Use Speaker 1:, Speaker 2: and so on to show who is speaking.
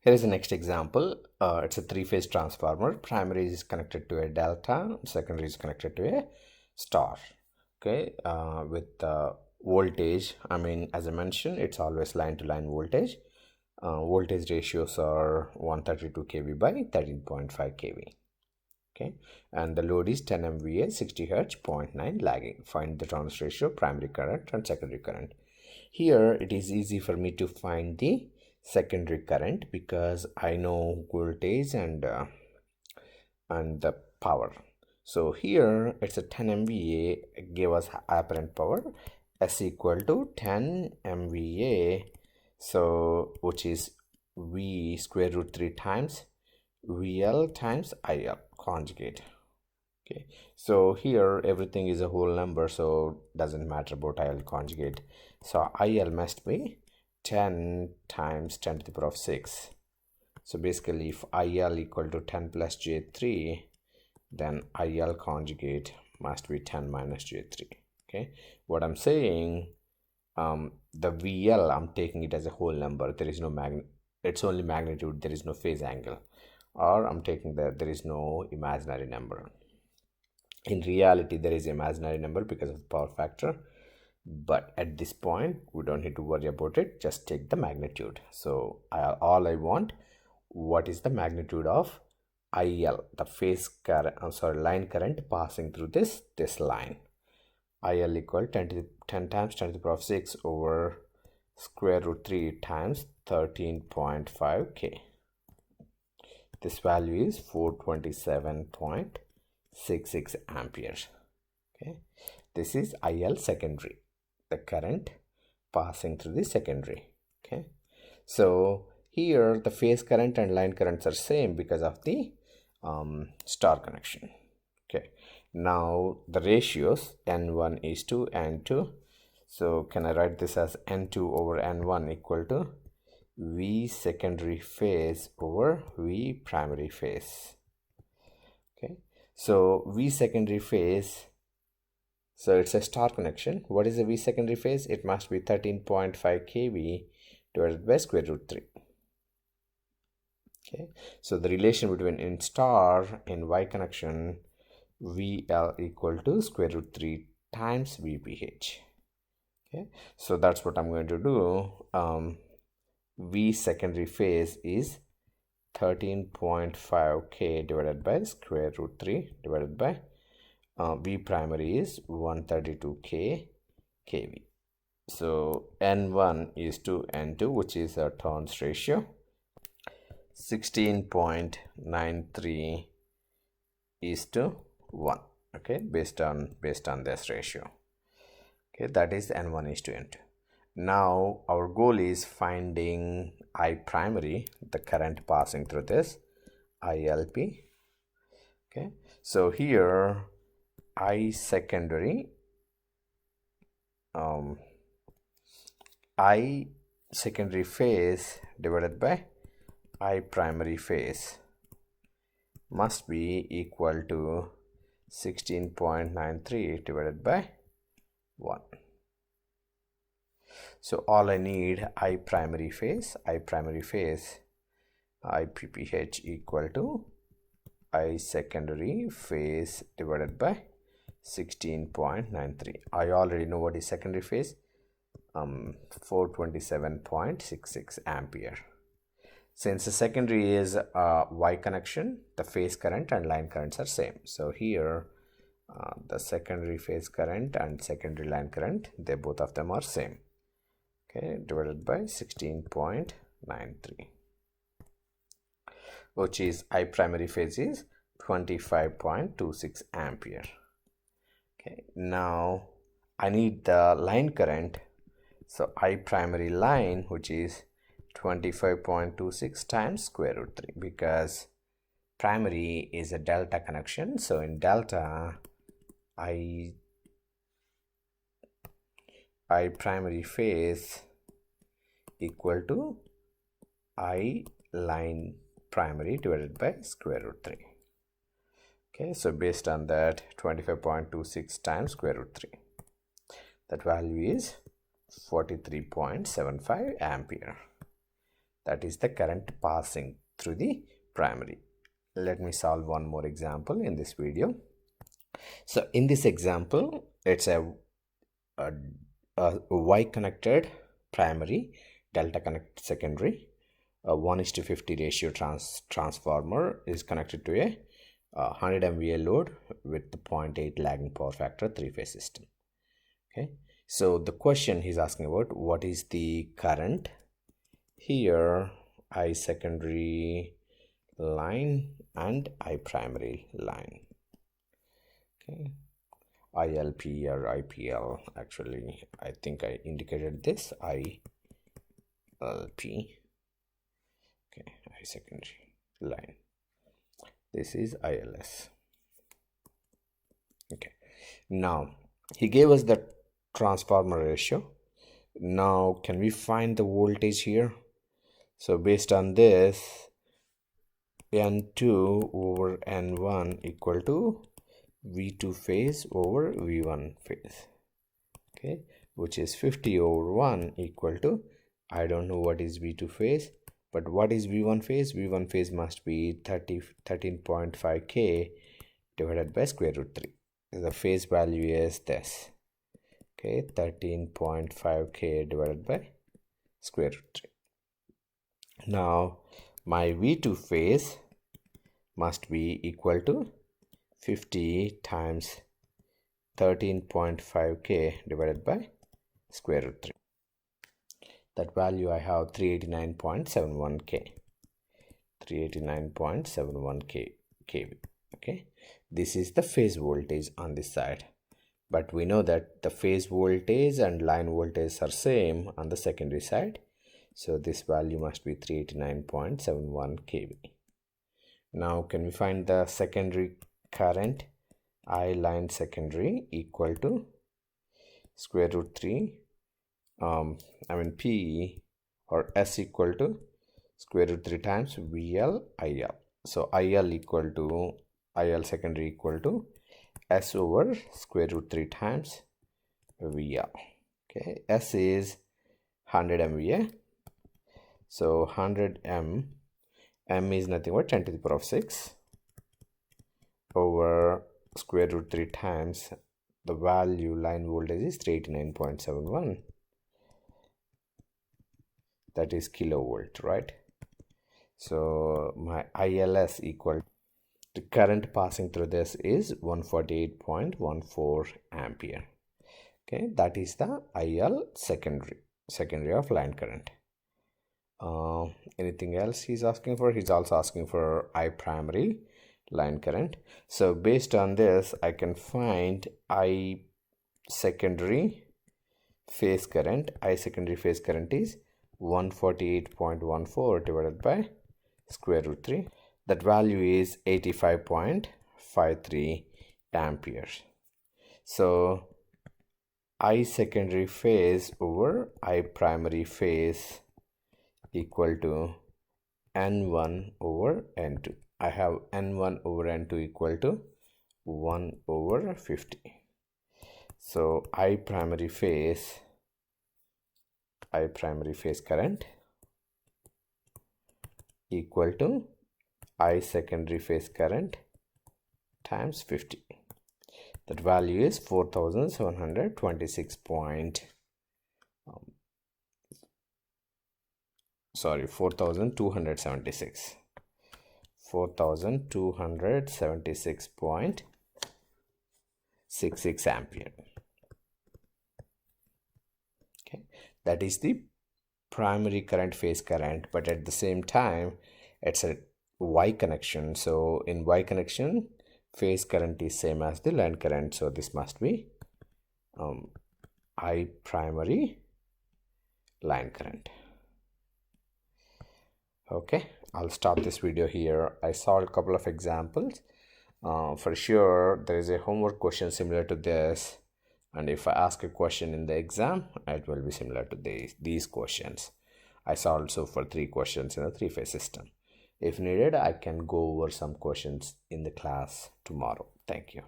Speaker 1: Here is the next example. It's a three-phase transformer. Primary is connected to a delta, secondary is connected to a star. Okay, with voltage, as I mentioned, it's always line-to-line voltage. Voltage ratios are 132 kV by 13.5 kV. Okay, and the load is 10 MVA, 60 Hz, 0.9 lagging. Find the transfer ratio, primary current and secondary current. Here it is easy for me to find the secondary current because I know voltage and the power. So here it's a 10 MVA gave us apparent power S equal to 10 MVA, so which is V square root 3 times VL times IL conjugate. Okay, so here everything is a whole number, so doesn't matter about IL conjugate. So IL must be 10 times 10 to the power of 6. So basically if IL equal to 10 plus J3, then IL conjugate must be 10 minus J3. Okay, what I'm saying, the VL, I'm taking it as a whole number. There is no it's only magnitude, there is no phase angle. Or I'm taking that there is no imaginary number. In reality there is imaginary number because of the power factor, but at this point we don't need to worry about it, just take the magnitude. So all I want, what is the magnitude of IL, the phase current, line current passing through this line. IL equal 10 times 10 to the power of 6 over square root 3 times 13.5 K. This value is 427.66 amperes. Okay, this is IL secondary, the current passing through the secondary. Okay, so here the phase current and line currents are same because of the star connection. Okay, now the ratios N1 is to N2. So can I write this as N2 over N1 equal to V secondary phase over V primary phase. Okay, so V secondary phase, so it's a star connection. What is the V secondary phase? It must be 13.5 kV divided by square root 3. Okay, so the relation between in star in Y connection, VL equal to square root 3 times VPH. Okay, so that's what I'm going to do. V secondary phase is 13.5 K divided by square root 3 divided by V primary is 132 kV. So N1 is to N2, which is a turns ratio. 16.93 is to 1. Okay, based on this ratio. Okay, that is N1 is to N2. Now our goal is finding I primary, the current passing through this ILP. Okay, so here I secondary, I secondary phase divided by I primary phase must be equal to 16.93 divided by 1. So all I need I primary phase IPPH equal to I secondary phase divided by 16.93. I already know what is secondary phase, 427.66 ampere. Since the secondary is Y connection, the phase current and line currents are same. So here the secondary phase current and secondary line current, they both of them are same. Okay, divided by 16.93, which is I primary phase is 25.26 ampere. Okay, now I need the line current. So I primary line, which is 25.26 times square root 3, because primary is a delta connection. So in delta, I primary phase equal to I line primary divided by square root 3. Okay, so based on that, 25.26 times square root 3, that value is 43.75 ampere. That is the current passing through the primary. Let me solve one more example in this video. So in this example, it's a, a Y connected primary, delta connected secondary. A 1:50 ratio transformer is connected to a 100 MVA load with the 0.8 lagging power factor 3-phase system. Okay, so the question he's asking about, what is the current here, I secondary line and I primary line. Okay, ILP or IPL, actually I think I indicated this, ILP. Okay, I secondary line. This is ILS. Okay, now he gave us the transformer ratio. Now can we find the voltage here? So based on this, N2 over N1 equal to V2 phase over V1 phase. Okay, which is 50 over 1 equal to, I don't know what is V2 phase, but what is V1 phase? V1 phase must be 13.5 K divided by square root 3. The phase value is this. Okay, 13.5 K divided by square root 3. Now my V2 phase must be equal to 50 times 13.5 K divided by square root 3. That value I have 389.71 K. 389.71 kV. Okay, this is the phase voltage on this side, but we know that the phase voltage and line voltage are same on the secondary side, so this value must be 389.71 kV. Now can we find the secondary current? I line secondary equal to square root 3 P or S equal to square root 3 times VL IL. So IL secondary equal to S over square root 3 times VL. Okay, S is 100 MVA. So 100 M is nothing but 10 to the power of 6 over square root 3 times the value line voltage is 389.71. That is kilovolt, right? So my ILS equal to current passing through this is 148.14 ampere. Okay, that is the IL secondary of line current. Anything else he's asking for? He's also asking for I primary line current. So based on this, I can find I secondary phase current. I secondary phase current is 148.14 divided by square root 3. That value is 85.53 amperes. So I secondary phase over I primary phase equal to N1 over N2. I have N1 over N2 equal to 1 over 50. So I primary phase current equal to I secondary phase current times 50. That value is 4,276. 4,276.66 ampere. Okay, that is the primary current phase current, but at the same time it's a Y connection. So in Y connection, phase current is same as the line current, so this must be I primary line current. Okay, I'll stop this video here. I saw a couple of examples. For sure there is a homework question similar to this, and if I ask a question in the exam, it will be similar to these questions. I saw also for 3 questions in a 3-phase system. If needed, I can go over some questions in the class tomorrow. Thank you.